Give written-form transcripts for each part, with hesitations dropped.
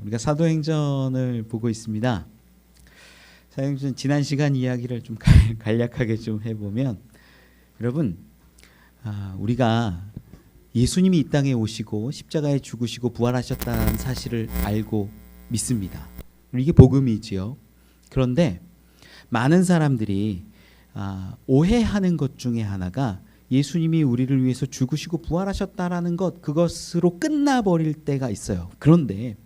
우리가 사도행전을 보고 있습니다. 사도행전 지난 시간 이야기를 좀 간략하게 좀 해보면, 여러분, 우리가 예수님이 이 땅에 오시고 십자가에 죽으시고 부활하셨다는 사실을 알고 믿습니다. 이게 복음이지요. 그런데 많은 사람들이 오해하는 것 중에 하나가 예수님이 우리를 위해서 죽으시고 부활하셨다라는 것, 그것으로 끝나버릴 때가 있어요. 그런데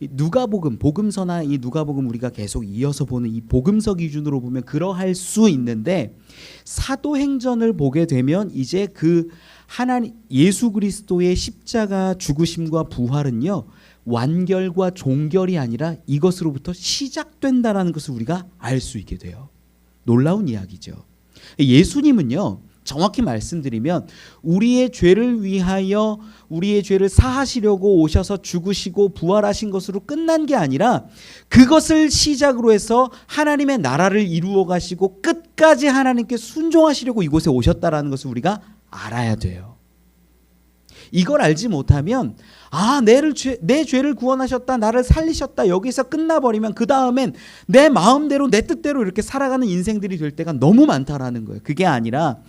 누가복음, 복음서나 이 누가복음 우리가 계속 이어서 보는 이 복음서 기준으로 보면 그러할 수 있는데, 사도행전을 보게 되면 이제 그 하나님 예수 그리스도의 십자가 죽으심과 부활은요, 완결과 종결이 아니라 이것으로부터 시작된다라는 것을 우리가 알 수 있게 돼요. 놀라운 이야기죠. 예수님은요, 정확히 말씀드리면 우리의 죄를 위하여 우리의 죄를 사하시려고 오셔서 죽으시고 부활하신 것으로 끝난 게 아니라, 그것을 시작으로 해서 하나님의 나라를 이루어 가시고 끝까지 하나님께 순종하시려고 이곳에 오셨다라는 것을 우리가 알아야 돼요. 이걸 알지 못하면 내 죄를 구원하셨다, 나를 살리셨다, 여기서 끝나버리면 그 다음엔 내 마음대로 내 뜻대로 이렇게 살아가는 인생들이 될 때가 너무 많다라는 거예요. 그게 아니라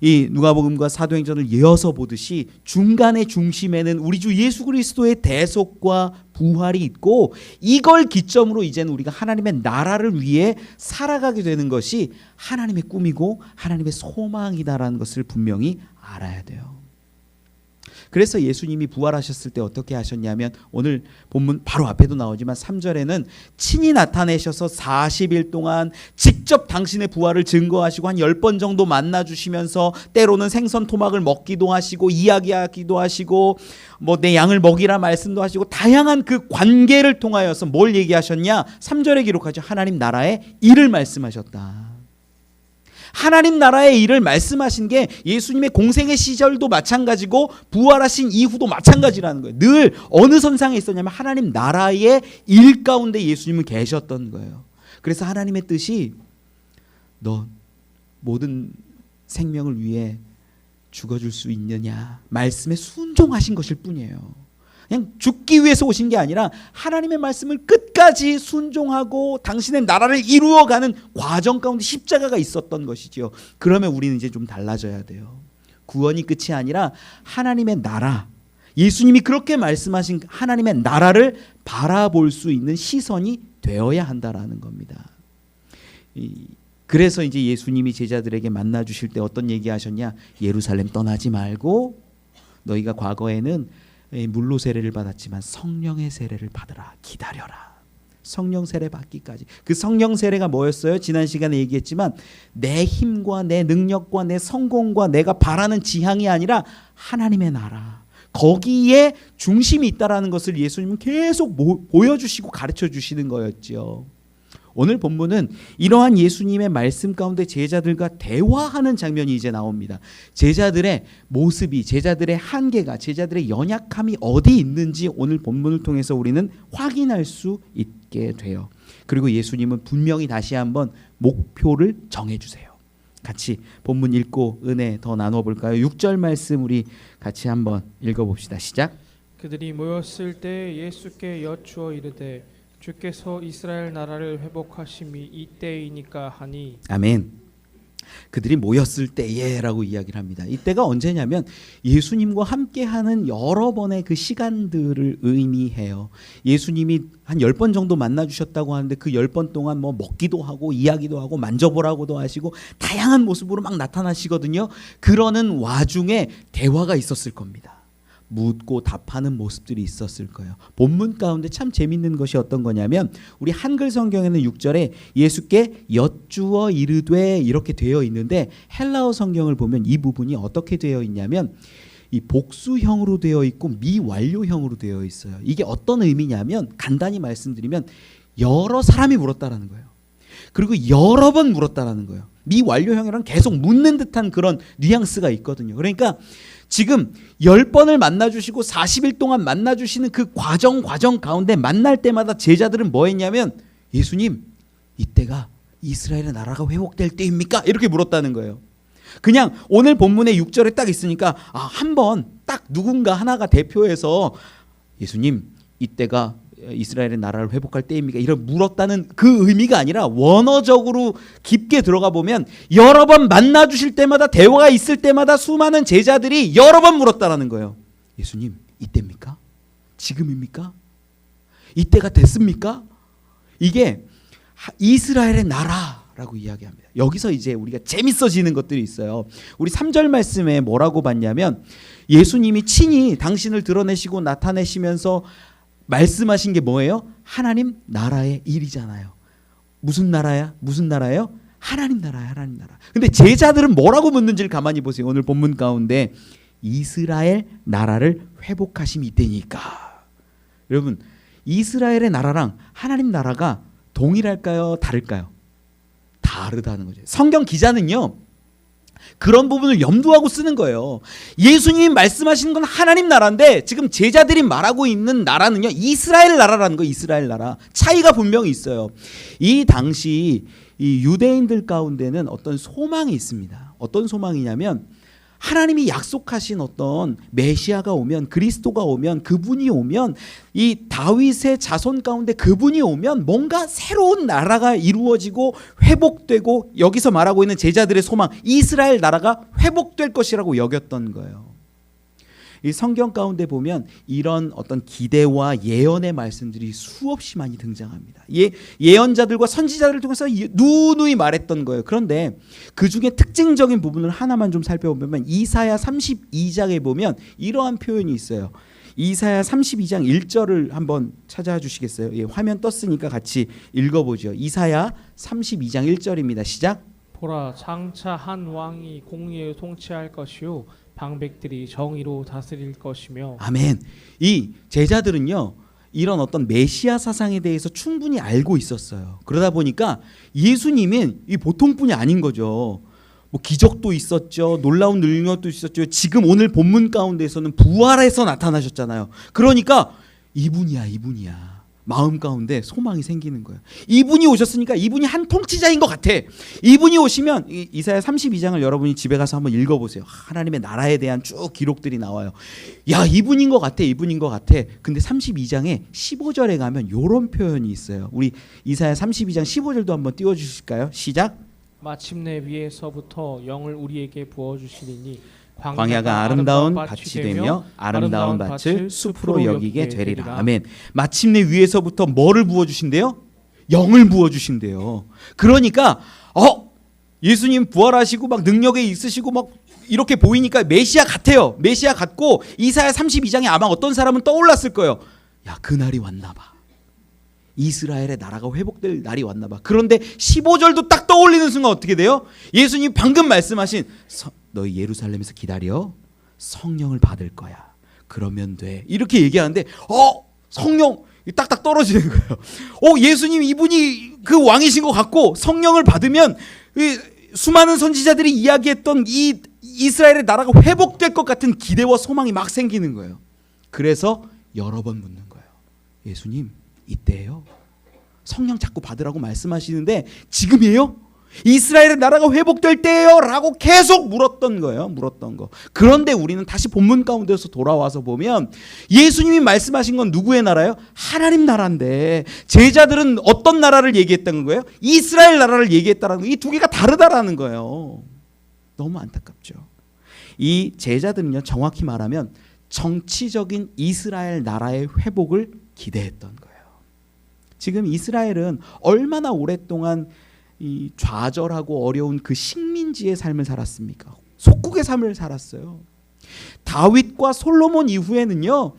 이 누가복음과 사도행전을 이어서 보듯이 중간의 중심에는 우리 주 예수 그리스도의 대속과 부활이 있고, 이걸 기점으로 이제는 우리가 하나님의 나라를 위해 살아가게 되는 것이 하나님의 꿈이고 하나님의 소망이다라는 것을 분명히 알아야 돼요. 그래서 예수님이 부활하셨을 때 어떻게 하셨냐면, 오늘 본문 바로 앞에도 나오지만 3절에는 친히 나타내셔서 40일 동안 직접 당신의 부활을 증거하시고 한 10번 정도 만나주시면서 때로는 생선 토막을 먹기도 하시고 이야기하기도 하시고 내 양을 먹이라 말씀도 하시고, 다양한 그 관계를 통하여서 뭘 얘기하셨냐? 3절에 기록하죠. 하나님 나라의 일을 말씀하셨다. 하나님 나라의 일을 말씀하신 게 예수님의 공생의 시절도 마찬가지고 부활하신 이후도 마찬가지라는 거예요. 늘 어느 선상에 있었냐면 하나님 나라의 일 가운데 예수님은 계셨던 거예요. 그래서 하나님의 뜻이 너 모든 생명을 위해 죽어줄 수 있느냐, 말씀에 순종하신 것일 뿐이에요. 그냥 죽기 위해서 오신 게 아니라 하나님의 말씀을 끝까지 순종하고 당신의 나라를 이루어가는 과정 가운데 십자가가 있었던 것이지요. 그러면 우리는 이제 좀 달라져야 돼요. 구원이 끝이 아니라 하나님의 나라, 예수님이 그렇게 말씀하신 하나님의 나라를 바라볼 수 있는 시선이 되어야 한다라는 겁니다. 그래서 이제 예수님이 제자들에게 만나 주실 때 어떤 얘기 하셨냐? 예루살렘 떠나지 말고 너희가 과거에는 물로 세례를 받았지만 성령의 세례를 받으라, 기다려라. 성령 세례 받기까지. 그 성령 세례가 뭐였어요? 지난 시간에 얘기했지만 내 힘과 내 능력과 내 성공과 내가 바라는 지향이 아니라 하나님의 나라, 거기에 중심이 있다라는 것을 예수님은 계속 보여주시고 가르쳐 주시는 거였죠. 오늘 본문은 이러한 예수님의 말씀 가운데 제자들과 대화하는 장면이 이제 나옵니다. 제자들의 모습이, 제자들의 한계가, 제자들의 연약함이 어디 있는지 오늘 본문을 통해서 우리는 확인할 수 있게 돼요. 그리고 예수님은 분명히 다시 한번 목표를 정해주세요. 같이 본문 읽고 은혜 더 나눠볼까요? 6절 말씀 우리 같이 한번 읽어봅시다. 시작. 그들이 모였을 때 예수께 여쭈어 이르되 주께서 이스라엘 나라를 회복하심이 이때이니까 하니. 아멘. 그들이 모였을 때에라고 이야기를 합니다. 이때가 언제냐면 예수님과 함께하는 여러 번의 그 시간들을 의미해요. 예수님이 한 10번 정도 만나주셨다고 하는데 그 10번 동안 먹기도 하고 이야기도 하고 만져보라고도 하시고 다양한 모습으로 막 나타나시거든요. 그러는 와중에 대화가 있었을 겁니다. 묻고 답하는 모습들이 있었을 거예요. 본문 가운데 참 재밌는 것이 어떤 거냐면, 우리 한글 성경에는 6절에 예수께 여쭈어 이르되 이렇게 되어 있는데, 헬라어 성경을 보면 이 부분이 어떻게 되어 있냐면 이 복수형으로 되어 있고 미완료형으로 되어 있어요. 이게 어떤 의미냐면, 간단히 말씀드리면 여러 사람이 물었다라는 거예요. 그리고 여러 번 물었다라는 거예요. 미완료형이란 계속 묻는 듯한 그런 뉘앙스가 있거든요. 그러니까 지금 10번을 만나주시고 40일 동안 만나주시는 그 과정 가운데 만날 때마다 제자들은 뭐 했냐면, 예수님, 이때가 이스라엘의 나라가 회복될 때입니까? 이렇게 물었다는 거예요. 그냥 오늘 본문의 6절에 딱 있으니까 한번 딱 누군가 하나가 대표해서 예수님, 이때가 이스라엘의 나라를 회복할 때입니까? 이런 물었다는 그 의미가 아니라 원어적으로 깊게 들어가 보면 여러 번 만나 주실 때마다 대화가 있을 때마다 수많은 제자들이 여러 번 물었다라는 거예요. 예수님, 이때입니까? 지금입니까? 이때가 됐습니까? 이게 이스라엘의 나라라고 이야기합니다. 여기서 이제 우리가 재밌어지는 것들이 있어요. 우리 3절 말씀에 뭐라고 봤냐면 예수님이 친히 당신을 드러내시고 나타내시면서 말씀하신 게 뭐예요? 하나님 나라의 일이잖아요. 무슨 나라야? 무슨 나라예요? 하나님 나라야, 하나님 나라. 근데 제자들은 뭐라고 묻는지를 가만히 보세요. 오늘 본문 가운데 이스라엘 나라를 회복하심이 이때니까. 여러분, 이스라엘의 나라랑 하나님 나라가 동일할까요? 다를까요? 다르다는 거죠. 성경 기자는요, 그런 부분을 염두하고 쓰는 거예요. 예수님이 말씀하시는 건 하나님 나라인데 지금 제자들이 말하고 있는 나라는요, 이스라엘 나라라는 거예요. 이스라엘 나라. 차이가 분명히 있어요. 이 당시 이 유대인들 가운데는 어떤 소망이 있습니다. 어떤 소망이냐면 하나님이 약속하신 어떤 메시아가 오면, 그리스도가 오면, 그분이 오면, 이 다윗의 자손 가운데 그분이 오면 뭔가 새로운 나라가 이루어지고 회복되고, 여기서 말하고 있는 제자들의 소망, 이스라엘 나라가 회복될 것이라고 여겼던 거예요. 이 성경 가운데 보면 이런 어떤 기대와 예언의 말씀들이 수없이 많이 등장합니다. 예언자들과 선지자들을 통해서 누누이 말했던 거예요. 그런데 그 중에 특징적인 부분을 하나만 좀 살펴보면 이사야 32장에 보면 이러한 표현이 있어요. 이사야 32장 1절을 한번 찾아주시겠어요? 예, 화면 떴으니까 같이 읽어보죠. 이사야 32장 1절입니다. 시작. 보라, 장차 한 왕이 공의를 통치할 것이요 방백들이 정의로 다스릴 것이며. 아멘. 이 제자들은요, 이런 어떤 메시아 사상에 대해서 충분히 알고 있었어요. 그러다 보니까 예수님은 이 보통 분이 아닌 거죠. 뭐 기적도 있었죠, 놀라운 능력도 있었죠. 지금 오늘 본문 가운데에서는 부활해서 나타나셨잖아요. 그러니까 이분이야. 마음 가운데 소망이 생기는 거예요. 이분이 오셨으니까 이분이 한 통치자인 것 같아. 이분이 오시면, 이사야 32장을 여러분이 집에 가서 한번 읽어보세요. 하나님의 나라에 대한 쭉 기록들이 나와요. 야, 이분인 것 같아. 근데 32장에 15절에 가면 이런 표현이 있어요. 우리 이사야 32장 15절도 한번 띄워주실까요? 시작. 마침내 위에서부터 영을 우리에게 부어주시리니 광야가 아름다운 밭이 되며 아름다운 밭을 숲으로 여기게 되리라. 아멘. 마침내 위에서부터 뭐를 부어주신대요? 영을 부어주신대요. 그러니까 예수님 부활하시고 막 능력이 있으시고 막 이렇게 보이니까 메시아 같아요. 메시아 같고 이사야 32장에 아마 어떤 사람은 떠올랐을 거예요. 야, 그날이 왔나 봐. 이스라엘의 나라가 회복될 날이 왔나 봐. 그런데 15절도 딱 떠올리는 순간 어떻게 돼요? 예수님 방금 말씀하신 너희 예루살렘에서 기다려, 성령을 받을 거야. 그러면 돼. 이렇게 얘기하는데 성령 딱딱 떨어지는 거예요. 예수님 이분이 그 왕이신 것 같고 성령을 받으면 수많은 선지자들이 이야기했던 이 이스라엘의 나라가 회복될 것 같은 기대와 소망이 막 생기는 거예요. 그래서 여러 번 묻는 거예요. 예수님, 이때예요? 성령 자꾸 받으라고 말씀하시는데 지금이에요? 이스라엘의 나라가 회복될 때예요? 라고 계속 물었던 거예요. 그런데 우리는 다시 본문 가운데서 돌아와서 보면 예수님이 말씀하신 건 누구의 나라예요? 하나님 나라인데 제자들은 어떤 나라를 얘기했다는 거예요? 이스라엘 나라를 얘기했다는 거예요. 이 두 개가 다르다라는 거예요. 너무 안타깝죠. 이 제자들은요, 정확히 말하면 정치적인 이스라엘 나라의 회복을 기대했던 거예요. 지금 이스라엘은 얼마나 오랫동안 이 좌절하고 어려운 그 식민지의 삶을 살았습니까? 속국의 삶을 살았어요. 다윗과 솔로몬 이후에는요,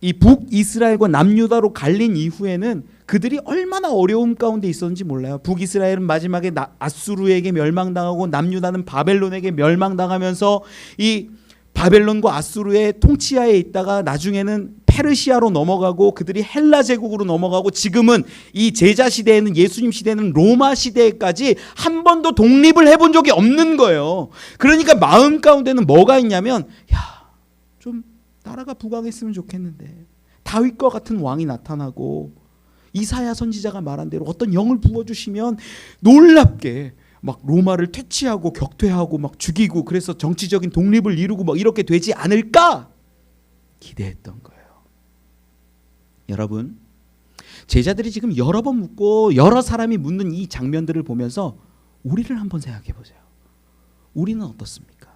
이 북이스라엘과 남유다로 갈린 이후에는 그들이 얼마나 어려움 가운데 있었는지 몰라요. 북이스라엘은 마지막에 아수르에게 멸망당하고 남유다는 바벨론에게 멸망당하면서 이 바벨론과 아수르의 통치하에 있다가 나중에는 페르시아로 넘어가고 그들이 헬라 제국으로 넘어가고 지금은 이 제자 시대에는, 예수님 시대에는 로마 시대까지 한 번도 독립을 해본 적이 없는 거예요. 그러니까 마음 가운데는 뭐가 있냐면, 좀 나라가 부강했으면 좋겠는데 다윗과 같은 왕이 나타나고 이사야 선지자가 말한 대로 어떤 영을 부어주시면 놀랍게 막 로마를 퇴치하고 격퇴하고 막 죽이고 그래서 정치적인 독립을 이루고 막 이렇게 되지 않을까 기대했던 거예요. 여러분, 제자들이 지금 여러 번 묻고 여러 사람이 묻는 이 장면들을 보면서 우리를 한번 생각해 보세요. 우리는 어떻습니까?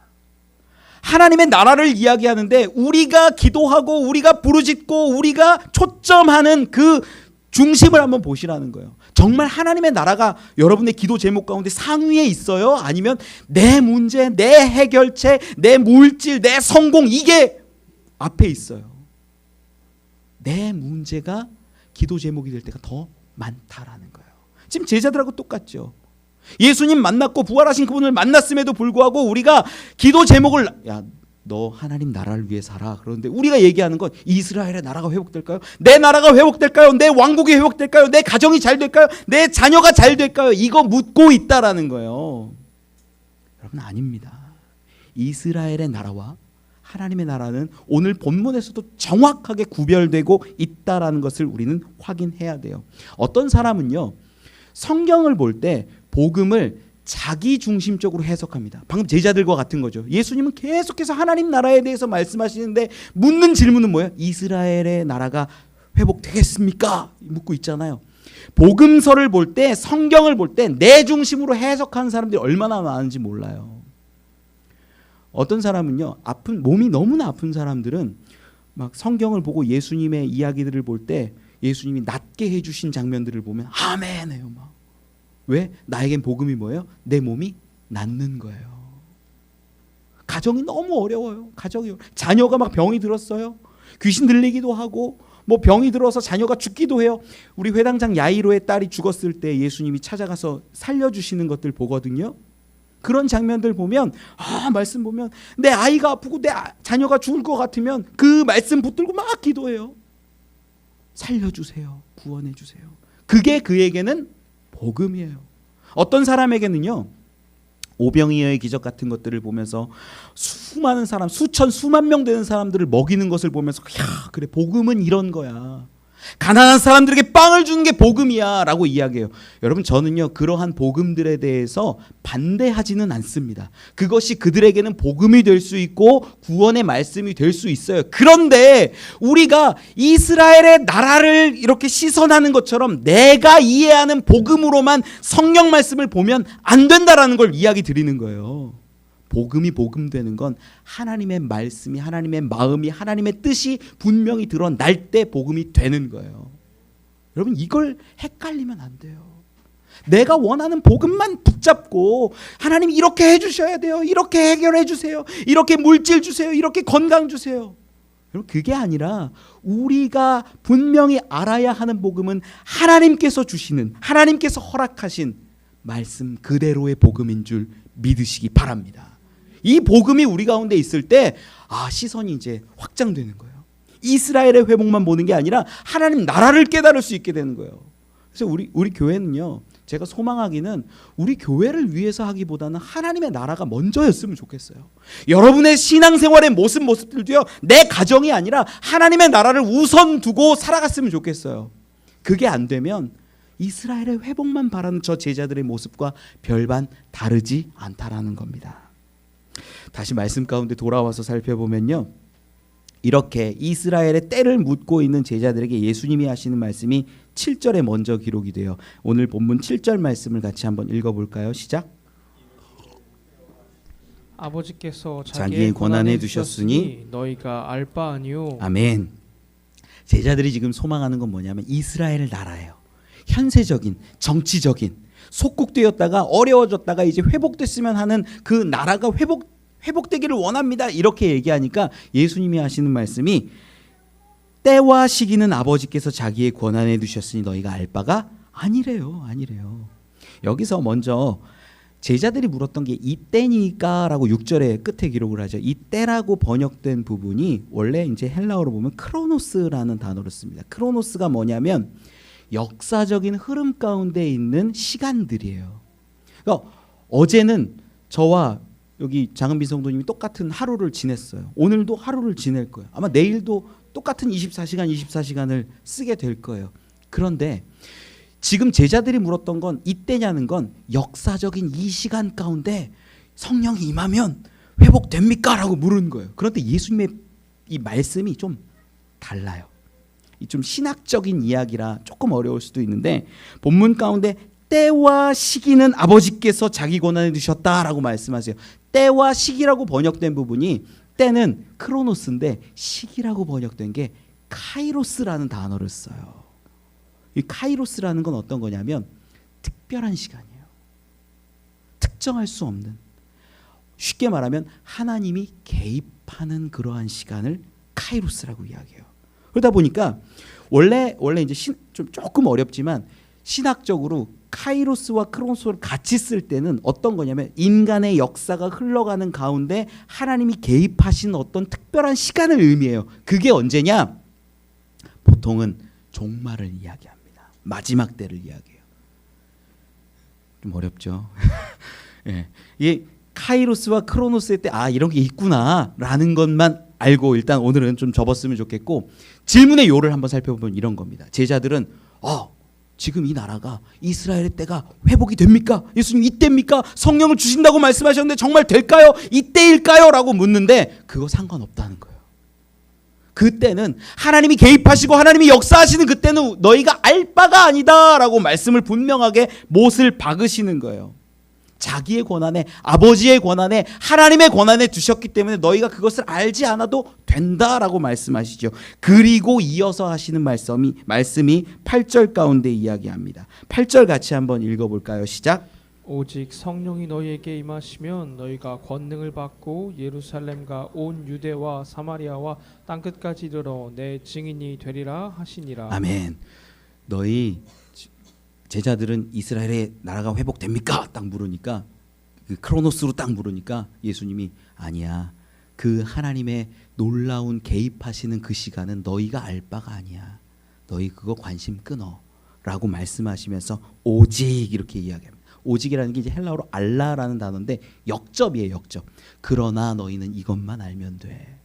하나님의 나라를 이야기하는데 우리가 기도하고 우리가 부르짖고 우리가 초점하는 그 중심을 한번 보시라는 거예요. 정말 하나님의 나라가 여러분의 기도 제목 가운데 상위에 있어요? 아니면 내 문제, 내 해결책, 내 물질, 내 성공, 이게 앞에 있어요? 내 문제가 기도 제목이 될 때가 더 많다라는 거예요. 지금 제자들하고 똑같죠. 예수님 만났고 부활하신 그분을 만났음에도 불구하고 우리가 기도 제목을, 야, 너 하나님 나라를 위해 살아. 그런데 우리가 얘기하는 건 이스라엘의 나라가 회복될까요? 내 나라가 회복될까요? 내 왕국이 회복될까요? 내 가정이 잘 될까요? 내 자녀가 잘 될까요? 이거 묻고 있다라는 거예요. 여러분, 아닙니다. 이스라엘의 나라와 하나님의 나라는 오늘 본문에서도 정확하게 구별되고 있다라는 것을 우리는 확인해야 돼요. 어떤 사람은요, 성경을 볼 때 복음을 자기 중심적으로 해석합니다. 방금 제자들과 같은 거죠. 예수님은 계속해서 하나님 나라에 대해서 말씀하시는데 묻는 질문은 뭐예요? 이스라엘의 나라가 회복되겠습니까? 묻고 있잖아요. 복음서를 볼 때, 성경을 볼 때 내 중심으로 해석하는 사람들이 얼마나 많은지 몰라요. 어떤 사람은요, 몸이 너무나 아픈 사람들은 막 성경을 보고 예수님의 이야기들을 볼 때 예수님이 낫게 해주신 장면들을 보면 아멘 해요. 막. 왜? 나에겐 복음이 뭐예요? 내 몸이 낫는 거예요. 가정이 너무 어려워요. 자녀가 막 병이 들었어요. 귀신 들리기도 하고 뭐 병이 들어서 자녀가 죽기도 해요. 우리 회당장 야이로의 딸이 죽었을 때 예수님이 찾아가서 살려주시는 것들 보거든요. 그런 장면들 보면, 말씀 보면 내 아이가 아프고 내 자녀가 죽을 것 같으면 그 말씀 붙들고 막 기도해요. 살려주세요. 구원해주세요. 그게 그에게는 복음이에요. 어떤 사람에게는요, 오병이어의 기적 같은 것들을 보면서 수많은 사람, 수만 명 되는 사람들을 먹이는 것을 보면서, 야, 그래, 복음은 이런 거야. 가난한 사람들에게 빵을 주는 게 복음이야 라고 이야기해요. 여러분, 저는요, 그러한 복음들에 대해서 반대하지는 않습니다. 그것이 그들에게는 복음이 될 수 있고 구원의 말씀이 될 수 있어요. 그런데 우리가 이스라엘의 나라를 이렇게 시선하는 것처럼 내가 이해하는 복음으로만 성경 말씀을 보면 안 된다라는 걸 이야기 드리는 거예요. 복음이 복음되는 건 하나님의 말씀이, 하나님의 마음이, 하나님의 뜻이 분명히 드러날 때 복음이 되는 거예요. 여러분, 이걸 헷갈리면 안 돼요. 내가 원하는 복음만 붙잡고 하나님 이렇게 해주셔야 돼요, 이렇게 해결해 주세요, 이렇게 물질 주세요, 이렇게 건강 주세요. 여러분, 그게 아니라 우리가 분명히 알아야 하는 복음은 하나님께서 주시는, 하나님께서 허락하신 말씀 그대로의 복음인 줄 믿으시기 바랍니다. 이 복음이 우리 가운데 있을 때 시선이 이제 확장되는 거예요. 이스라엘의 회복만 보는 게 아니라 하나님 나라를 깨달을 수 있게 되는 거예요. 그래서 우리 교회는요, 제가 소망하기는 우리 교회를 위해서 하기보다는 하나님의 나라가 먼저였으면 좋겠어요. 여러분의 신앙생활의 모습들도요, 내 가정이 아니라 하나님의 나라를 우선 두고 살아갔으면 좋겠어요. 그게 안 되면 이스라엘의 회복만 바라는 저 제자들의 모습과 별반 다르지 않다라는 겁니다. 다시 말씀 가운데 돌아와서 살펴보면요, 이렇게 이스라엘의 때를 묻고 있는 제자들에게 예수님이 하시는 말씀이 7절에 먼저 기록이 돼요. 오늘 본문 7절 말씀을 같이 한번 읽어볼까요? 시작. 아버지께서 자기의 권한에 두셨으니 너희가 알 바 아니요. 아멘. 제자들이 지금 소망하는 건 뭐냐면 이스라엘 나라예요. 현세적인, 정치적인, 속국되었다가 어려워졌다가 이제 회복됐으면 하는 그 나라가 회복되기를 원합니다. 이렇게 얘기하니까 예수님이 하시는 말씀이 때와 시기는 아버지께서 자기의 권한에 두셨으니 너희가 알 바가 아니래요. 여기서 먼저 제자들이 물었던 게 이때니까 라고 6절에 끝에 기록을 하죠. 이때라고 번역된 부분이 원래 이제 헬라어로 보면 크로노스라는 단어를 씁니다. 크로노스가 뭐냐면 역사적인 흐름 가운데 있는 시간들이에요. 그러니까 어제는 저와 여기 장은빈 성도님이 똑같은 하루를 지냈어요. 오늘도 하루를 지낼 거예요. 아마 내일도 똑같은 24시간을 쓰게 될 거예요. 그런데 지금 제자들이 물었던 건 이때냐는 건 역사적인 이 시간 가운데 성령이 임하면 회복됩니까? 라고 물은 거예요. 그런데 예수님의 이 말씀이 좀 달라요. 좀 신학적인 이야기라 조금 어려울 수도 있는데 본문 가운데 때와 시기는 아버지께서 자기 권한에 두셨다라고 말씀하세요. 때와 시기라고 번역된 부분이 때는 크로노스인데 시기라고 번역된 게 카이로스라는 단어를 써요. 이 카이로스라는 건 어떤 거냐면 특별한 시간이에요. 특정할 수 없는, 쉽게 말하면 하나님이 개입하는 그러한 시간을 카이로스라고 이야기해요. 그러다 보니까 원래 이제 좀 조금 어렵지만 신학적으로 카이로스와 크로노스를 같이 쓸 때는 어떤 거냐면 인간의 역사가 흘러가는 가운데 하나님이 개입하신 어떤 특별한 시간을 의미해요. 그게 언제냐? 보통은 종말을 이야기합니다. 마지막 때를 이야기해요. 좀 어렵죠. 예. 이게 카이로스와 크로노스의 때 이런 게 있구나라는 것만 알고 일단 오늘은 좀 접었으면 좋겠고, 질문의 요를 한번 살펴보면 이런 겁니다. 제자들은 지금 이 나라가 이스라엘의 때가 회복이 됩니까? 예수님 이때입니까? 성령을 주신다고 말씀하셨는데 정말 될까요? 이때일까요? 라고 묻는데 그거 상관없다는 거예요. 그때는 하나님이 개입하시고 하나님이 역사하시는 그때는 너희가 알 바가 아니다 라고 말씀을 분명하게 못을 박으시는 거예요. 자기의 권한에, 아버지의 권한에, 하나님의 권한에 두셨기 때문에 너희가 그것을 알지 않아도 된다라고 말씀하시죠. 그리고 이어서 하시는 말씀이 8절 가운데 이야기합니다. 8절 같이 한번 읽어볼까요? 시작. 오직 성령이 너희에게 임하시면 너희가 권능을 받고 예루살렘과 온 유대와 사마리아와 땅끝까지 이르러 내 증인이 되리라 하시니라. 아멘. 너희 제자들은 이스라엘의 나라가 회복됩니까? 딱 물으니까, 그 크로노스로 딱 물으니까 예수님이 아니야. 그 하나님의 놀라운 개입하시는 그 시간은 너희가 알 바가 아니야. 너희 그거 관심 끊어 라고 말씀하시면서 오직 이렇게 이야기합니다. 오직이라는 게 이제 헬라어로 알라라는 단어인데 역접이에요. 역접. 그러나 너희는 이것만 알면 돼.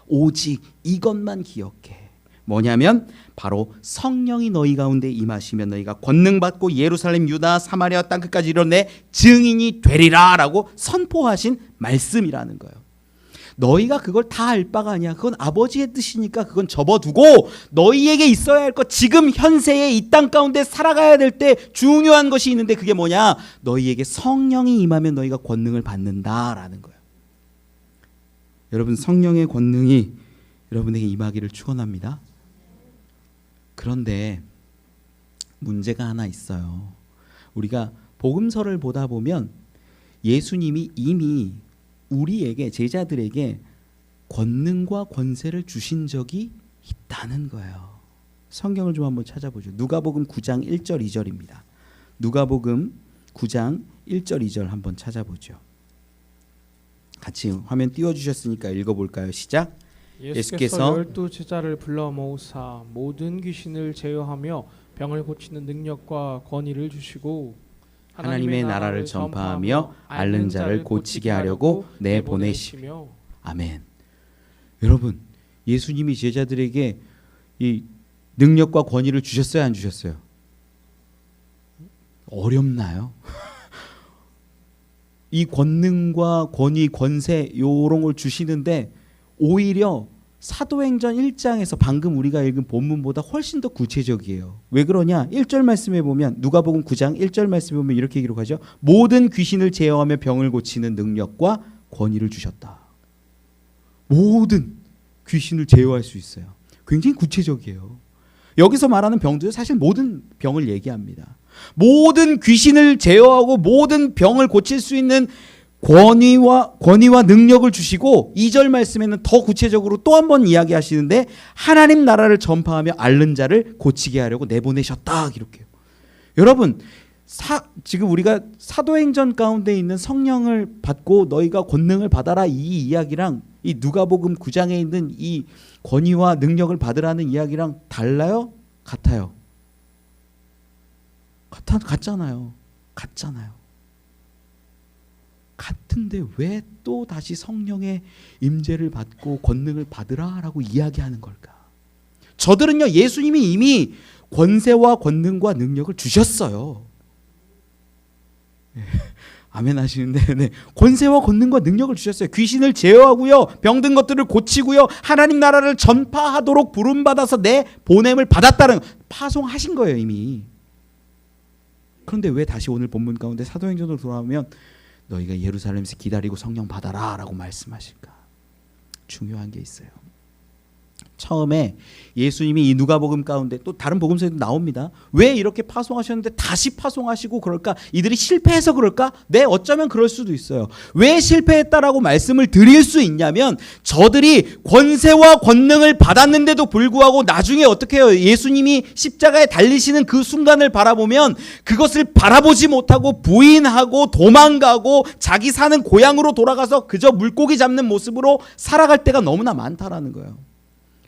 오직 이것만 기억해. 뭐냐면 바로 성령이 너희 가운데 임하시면 너희가 권능 받고 예루살렘, 유다, 사마리아 땅끝까지 이르러 내 증인이 되리라 라고 선포하신 말씀이라는 거예요. 너희가 그걸 다 알 바가 아니야. 그건 아버지의 뜻이니까 그건 접어두고 너희에게 있어야 할 것, 지금 현세에 이 땅 가운데 살아가야 될 때 중요한 것이 있는데 그게 뭐냐? 너희에게 성령이 임하면 너희가 권능을 받는다라는 거예요. 여러분, 성령의 권능이 여러분에게 임하기를 축원합니다. 그런데 문제가 하나 있어요. 우리가 복음서를 보다 보면 예수님이 이미 우리에게, 제자들에게 권능과 권세를 주신 적이 있다는 거예요. 성경을 좀 한번 찾아보죠. 누가복음 9장 1절 2절입니다. 누가복음 9장 1절 2절 한번 찾아보죠. 같이 화면 띄워주셨으니까 읽어볼까요? 시작. 예수께서 12 제자를 불러 모으사 모든 귀신을 제어하며 병을 고치는 능력과 권위를 주시고 하나님의 나라를 전파하며 앓는 자를 고치게 하려고 내보내시며. 아멘. 여러분, 예수님이 제자들에게 이 능력과 권위를 주셨어요, 안 주셨어요? 어렵나요? 이 권능과 권위, 권세 이런 걸 주시는데 오히려 사도행전 1장에서 방금 우리가 읽은 본문보다 훨씬 더 구체적이에요. 왜 그러냐? 1절 말씀에 보면, 누가복음 9장 1절 말씀에 보면 이렇게 기록하죠. 모든 귀신을 제어하며 병을 고치는 능력과 권위를 주셨다. 모든 귀신을 제어할 수 있어요. 굉장히 구체적이에요. 여기서 말하는 병도 사실 모든 병을 얘기합니다. 모든 귀신을 제어하고 모든 병을 고칠 수 있는 권위와 능력을 주시고 2절 말씀에는 더 구체적으로 또 한 번 이야기하시는데 하나님 나라를 전파하며 앓는 자를 고치게 하려고 내보내셨다 이렇게요. 여러분, 지금 우리가 사도행전 가운데 있는 성령을 받고 너희가 권능을 받아라 이 이야기랑 이 누가복음 9장에 있는 이 권위와 능력을 받으라는 이야기랑 달라요? 같아요? 같잖아요. 같은데 왜 또 다시 성령의 임재를 받고 권능을 받으라라고 이야기하는 걸까? 저들은요, 예수님이 이미 권세와 권능과 능력을 주셨어요. 아멘 하시는데 네. 권세와 권능과 능력을 주셨어요. 귀신을 제어하고요. 병든 것들을 고치고요. 하나님 나라를 전파하도록 부름받아서 내 보냄을 받았다는 파송하신 거예요 이미. 그런데 왜 다시 오늘 본문 가운데 사도행전으로 돌아오면 너희가 예루살렘에서 기다리고 성령 받아라 라고 말씀하실까? 중요한 게 있어요. 처음에 예수님이 이 누가복음 가운데 또 다른 복음서에도 나옵니다. 왜 이렇게 파송하셨는데 다시 파송하시고 그럴까? 이들이 실패해서 그럴까? 네, 어쩌면 그럴 수도 있어요. 왜 실패했다라고 말씀을 드릴 수 있냐면 저들이 권세와 권능을 받았는데도 불구하고 나중에 어떻게 해요? 예수님이 십자가에 달리시는 그 순간을 바라보면 그것을 바라보지 못하고 부인하고 도망가고 자기 사는 고향으로 돌아가서 그저 물고기 잡는 모습으로 살아갈 때가 너무나 많다라는 거예요.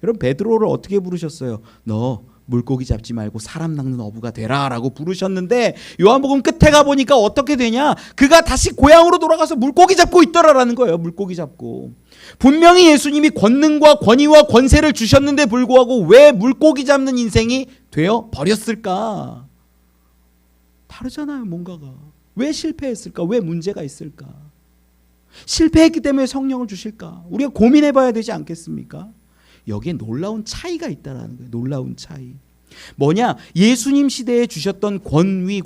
여러분 베드로를 어떻게 부르셨어요? 너 물고기 잡지 말고 사람 낚는 어부가 되라 라고 부르셨는데 요한복음 끝에 가보니까 어떻게 되냐? 그가 다시 고향으로 돌아가서 물고기 잡고 있더라라는 거예요. 물고기 잡고. 분명히 예수님이 권능과 권위와 권세를 주셨는데 불구하고 왜 물고기 잡는 인생이 되어 버렸을까? 다르잖아요 뭔가가. 왜 실패했을까? 왜 문제가 있을까? 실패했기 때문에 성령을 주실까? 우리가 고민해봐야 되지 않겠습니까? 여기에 놀라운 차이가 있다라는 거예요. 놀라운 차이. 뭐냐? 예수님 시대에 주셨던 권위,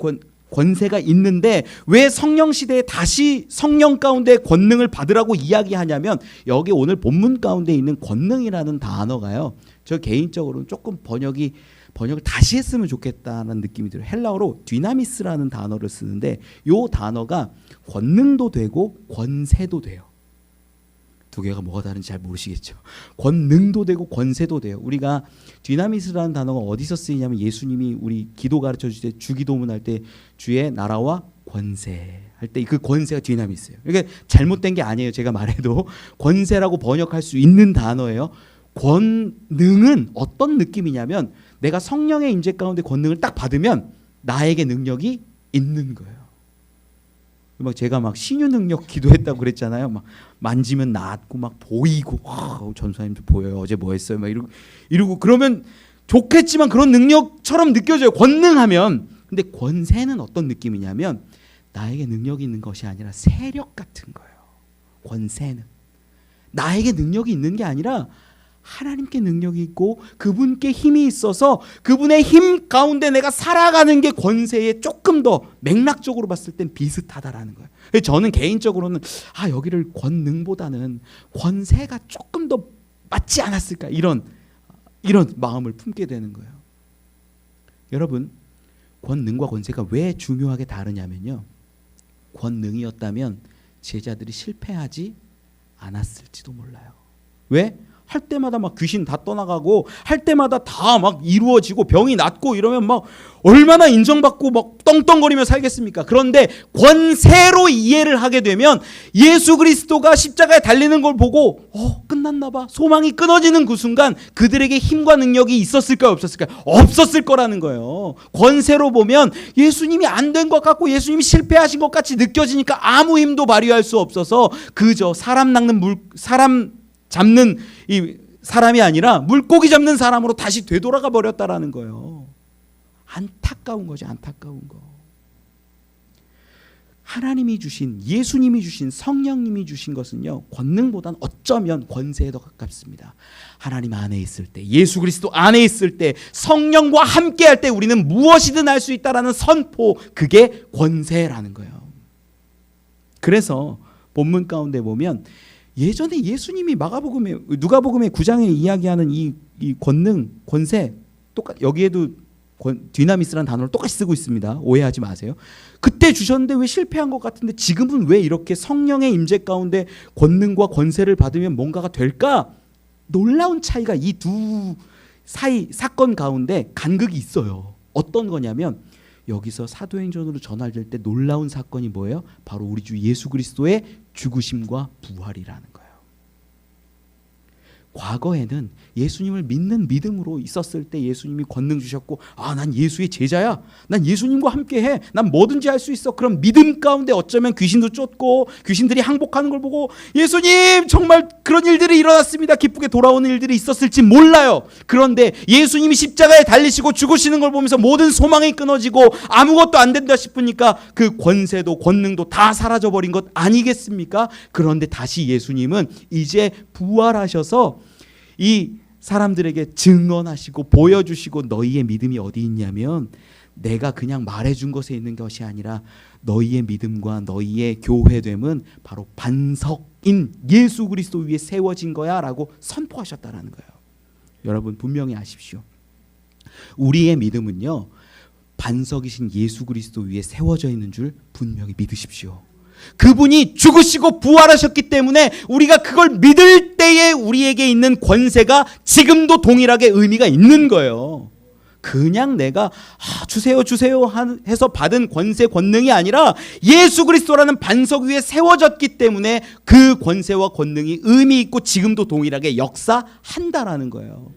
권세가 있는데 왜 성령 시대에 다시 성령 가운데 권능을 받으라고 이야기하냐면 여기 오늘 본문 가운데 있는 권능이라는 단어가요. 저 개인적으로는 조금 번역을 다시 했으면 좋겠다는 느낌이 들어요. 헬라어로 디나미스라는 단어를 쓰는데 이 단어가 권능도 되고 권세도 돼요. 두 개가 뭐가 다른지 잘 모르시겠죠. 권능도 되고 권세도 돼요. 우리가 디나미스라는 단어가 어디서 쓰이냐면 예수님이 우리 기도 가르쳐 주실 때 주기도문 할 때 주의 나라와 권세 할 때 그 권세가 디나미스예요. 그러니까 잘못된 게 아니에요. 제가 말해도 권세라고 번역할 수 있는 단어예요. 권능은 어떤 느낌이냐면 내가 성령의 임재 가운데 권능을 딱 받으면 나에게 능력이 있는 거예요. 막 제가 막 신유 능력 기도했다고 그랬잖아요. 막 만지면 낫고 막 보이고 전사님도 보여요. 어제 뭐 했어요? 막 이러고 그러면 좋겠지만 그런 능력처럼 느껴져요. 권능하면. 근데 권세는 어떤 느낌이냐면 나에게 능력이 있는 것이 아니라 세력 같은 거예요. 권세는 나에게 능력이 있는 게 아니라 하나님께 능력이 있고 그분께 힘이 있어서 그분의 힘 가운데 내가 살아가는 게 권세에 조금 더 맥락적으로 봤을 땐 비슷하다라는 거예요. 저는 개인적으로는 여기를 권능보다는 권세가 조금 더 맞지 않았을까 이런 마음을 품게 되는 거예요. 여러분 권능과 권세가 왜 중요하게 다르냐면요. 권능이었다면 제자들이 실패하지 않았을지도 몰라요. 왜? 할 때마다 막 귀신 다 떠나가고 할 때마다 다 막 이루어지고 병이 낫고 이러면 막 얼마나 인정받고 막 떵떵거리며 살겠습니까? 그런데 권세로 이해를 하게 되면 예수 그리스도가 십자가에 달리는 걸 보고 끝났나 봐. 소망이 끊어지는 그 순간 그들에게 힘과 능력이 있었을까요? 없었을까요? 없었을 거라는 거예요. 권세로 보면 예수님이 안 된 것 같고 예수님이 실패하신 것 같이 느껴지니까 아무 힘도 발휘할 수 없어서 그저 사람 잡는 이 사람이 아니라 물고기 잡는 사람으로 다시 되돌아가 버렸다라는 거예요. 안타까운 거죠. 안타까운 거. 하나님이 주신 예수님이 주신 성령님이 주신 것은요. 권능보다는 어쩌면 권세에 더 가깝습니다. 하나님 안에 있을 때 예수 그리스도 안에 있을 때 성령과 함께 할 때 우리는 무엇이든 할 수 있다라는 선포 그게 권세라는 거예요. 그래서 본문 가운데 보면 예전에 예수님이 누가복음의 9장에 이야기하는 이 권능, 권세 여기에도 디나미스라는 단어를 똑같이 쓰고 있습니다. 오해하지 마세요. 그때 주셨는데 왜 실패한 것 같은데 지금은 왜 이렇게 성령의 임재 가운데 권능과 권세를 받으면 뭔가가 될까? 놀라운 차이가 이 두 사건 가운데 간극이 있어요. 어떤 거냐면 여기서 사도행전으로 전달될 때 놀라운 사건이 뭐예요? 바로 우리 주 예수 그리스도의 죽으심과 부활이라는 거예요. 과거에는 예수님을 믿는 믿음으로 있었을 때 예수님이 권능 주셨고, 난 예수의 제자야, 난 예수님과 함께해, 난 뭐든지 할 수 있어. 그런 믿음 가운데 어쩌면 귀신도 쫓고 귀신들이 항복하는 걸 보고 예수님 정말 그런 일들이 일어났습니다, 기쁘게 돌아오는 일들이 있었을지 몰라요. 그런데 예수님이 십자가에 달리시고 죽으시는 걸 보면서 모든 소망이 끊어지고 아무것도 안 된다 싶으니까 그 권세도 권능도 다 사라져버린 것 아니겠습니까? 그런데 다시 예수님은 이제 부활하셔서 이 사람들에게 증언하시고 보여주시고, 너희의 믿음이 어디 있냐면 내가 그냥 말해준 것에 있는 것이 아니라 너희의 믿음과 너희의 교회됨은 바로 반석인 예수 그리스도 위에 세워진 거야 라고 선포하셨다라는 거예요. 여러분 분명히 아십시오. 우리의 믿음은요, 반석이신 예수 그리스도 위에 세워져 있는 줄 분명히 믿으십시오. 그분이 죽으시고 부활하셨기 때문에 우리가 그걸 믿을 때에 우리에게 있는 권세가 지금도 동일하게 의미가 있는 거예요. 그냥 내가 주세요 해서 받은 권세 권능이 아니라 예수 그리스도라는 반석 위에 세워졌기 때문에 그 권세와 권능이 의미 있고 지금도 동일하게 역사한다라는 거예요.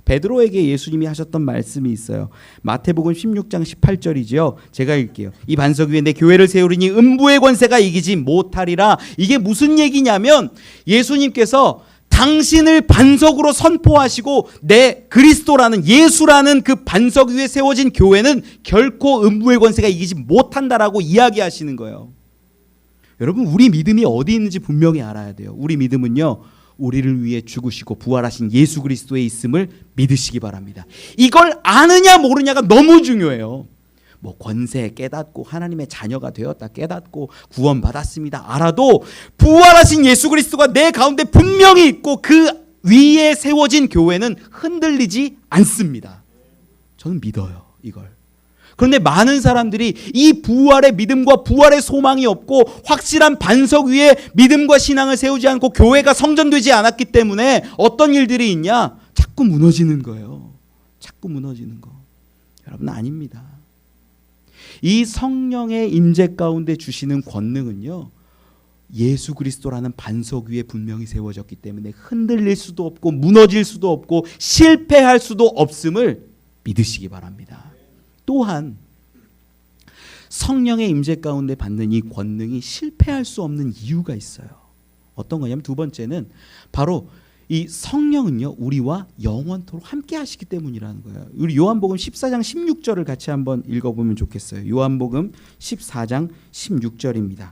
베드로에게 예수님이 하셨던 말씀이 있어요. 마태복음 16장 18절이지요. 제가 읽게요. 이 반석 위에 내 교회를 세우리니 음부의 권세가 이기지 못하리라. 이게 무슨 얘기냐면 예수님께서 당신을 반석으로 선포하시고 내 그리스도라는 예수라는 그 반석 위에 세워진 교회는 결코 음부의 권세가 이기지 못한다라고 이야기하시는 거예요. 여러분, 우리 믿음이 어디 있는지 분명히 알아야 돼요. 우리 믿음은요, 우리를 위해 죽으시고 부활하신 예수 그리스도에 있음을 믿으시기 바랍니다. 이걸 아느냐 모르냐가 너무 중요해요. 뭐 권세 깨닫고 하나님의 자녀가 되었다 깨닫고 구원받았습니다 알아도 부활하신 예수 그리스도가 내 가운데 분명히 있고 그 위에 세워진 교회는 흔들리지 않습니다. 저는 믿어요, 이걸. 그런데 많은 사람들이 이 부활의 믿음과 부활의 소망이 없고 확실한 반석 위에 믿음과 신앙을 세우지 않고 교회가 성전되지 않았기 때문에 어떤 일들이 있냐? 자꾸 무너지는 거예요. 자꾸 무너지는 거. 여러분, 아닙니다. 이 성령의 임재 가운데 주시는 권능은요, 예수 그리스도라는 반석 위에 분명히 세워졌기 때문에 흔들릴 수도 없고 무너질 수도 없고 실패할 수도 없음을 믿으시기 바랍니다. 또한 성령의 임재 가운데 받는 이 권능이 실패할 수 없는 이유가 있어요. 어떤 거냐면 두 번째는 바로 이 성령은요, 우리와 영원토록 함께 하시기 때문이라는 거예요. 우리 요한복음 14장 16절을 같이 한번 읽어보면 좋겠어요. 요한복음 14장 16절입니다.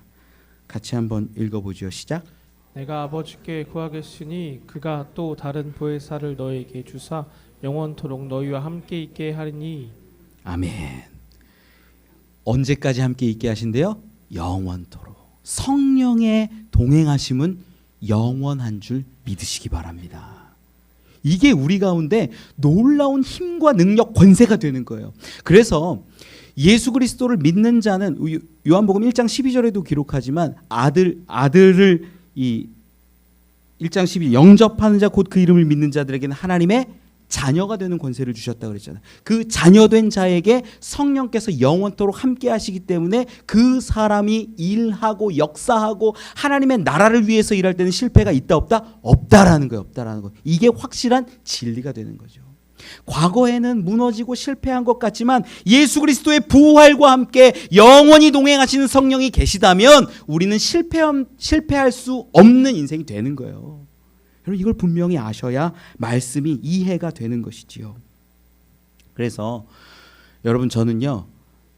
같이 한번 읽어보죠. 시작. 내가 아버지께 구하겠으니 그가 또 다른 보혜사를 너에게 주사 영원토록 너희와 함께 있게 하리니. 아멘. 언제까지 함께 있게 하신대요? 영원토록. 성령의 동행하심은 영원한 줄 믿으시기 바랍니다. 이게 우리 가운데 놀라운 힘과 능력, 권세가 되는 거예요. 그래서 예수 그리스도를 믿는 자는 요한복음 1장 12절에도 기록하지만 아들을 이 1장 12절 영접하는 자 곧 그 이름을 믿는 자들에게는 하나님의 자녀가 되는 권세를 주셨다고 그랬잖아요. 그 자녀된 자에게 성령께서 영원토록 함께 하시기 때문에 그 사람이 일하고 역사하고 하나님의 나라를 위해서 일할 때는 실패가 있다 없다? 없다라는 거예요. 없다라는 거. 이게 확실한 진리가 되는 거죠. 과거에는 무너지고 실패한 것 같지만 예수 그리스도의 부활과 함께 영원히 동행하시는 성령이 계시다면 우리는 실패할 수 없는 인생이 되는 거예요. 여러분, 이걸 분명히 아셔야 말씀이 이해가 되는 것이지요. 그래서 여러분, 저는요,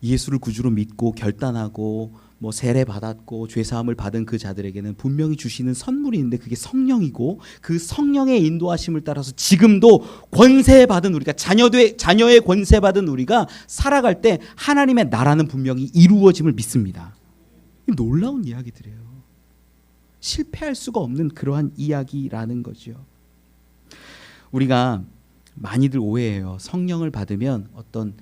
예수를 구주로 믿고 결단하고 뭐 세례 받았고 죄 사함을 받은 그 자들에게는 분명히 주시는 선물이 있는데 그게 성령이고, 그 성령의 인도하심을 따라서 지금도 권세 받은 우리가 자녀의 권세 받은 우리가 살아갈 때 하나님의 나라는 분명히 이루어짐을 믿습니다. 놀라운 이야기들이에요. 실패할 수가 없는 그러한 이야기라는 거죠. 우리가 많이들 오해해요. 성령을 받으면 어떤